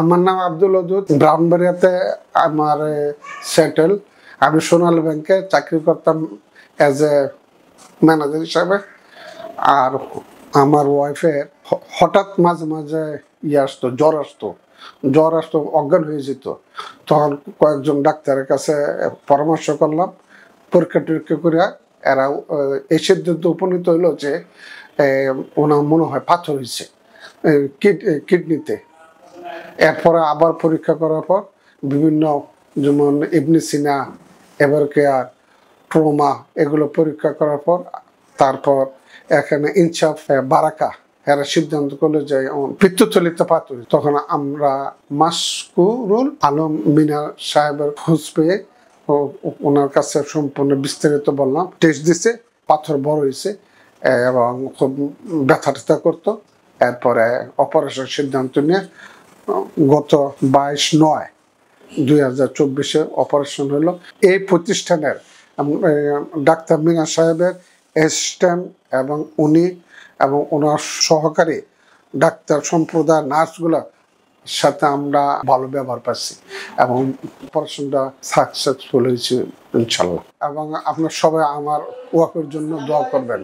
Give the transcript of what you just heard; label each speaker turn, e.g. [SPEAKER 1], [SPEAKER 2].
[SPEAKER 1] আমার নাম আব্দুল ওদুদ, ব্রাউনবাড়িয়াতে আমার সেটেল। আমি সোনালী ব্যাংকে চাকরি করতাম অ্যাজ এ ম্যানেজার হিসাবে। আর আমার ওয়াইফের হঠাৎ মাঝে মাঝে আসতো, জ্বর আসতো, অজ্ঞান হয়ে যেত। তখন কয়েকজন ডাক্তারের কাছে পরামর্শ করলাম, পরীক্ষা টরীক্ষা করে এরা এই সিদ্ধান্ত উপনীত হইলো যে ওনার মনে হয় পাথর হয়েছে কিডনিতে। এরপরে আবার পরীক্ষা করার পর বিভিন্ন, যেমন ইবনে সিনা, এভারকেয়ার, ট্রমা, এগুলো পরীক্ষা করার পর তারপর এখানে ইনসাফ বারাকা এরা সিদ্ধান্ত করলো যে পিত্তথলিতে পাথর। তখন আমরা মাসকুরুল আলম মিনা সাহেবের খোঁজ পেয়ে ওনার কাছে সম্পূর্ণ বিস্তারিত বললাম। টেস্ট দিছে, পাথর বড় হয়েছে এবং খুব ব্যথা ট্যাথা করতো। এরপরে অপারেশন সিদ্ধান্ত নিয়ে গত 22/9/2024 অপারেশন হলো। এই প্রতিষ্ঠানের ডাক্তার মিনা সাহেবের অ্যাসিস্ট্যান্ট এবং উনি এবং ওনার সহকারী ডাক্তার সম্প্রদায় নার্সগুলো সাথে আমরা ভালো ব্যবহার পাচ্ছি এবং অপারেশনটা সাকসেসফুল হয়েছে ইনশাল্লাহ। এবং আপনার সবাই আমার ওয়াকের জন্য দোয়া করবেন।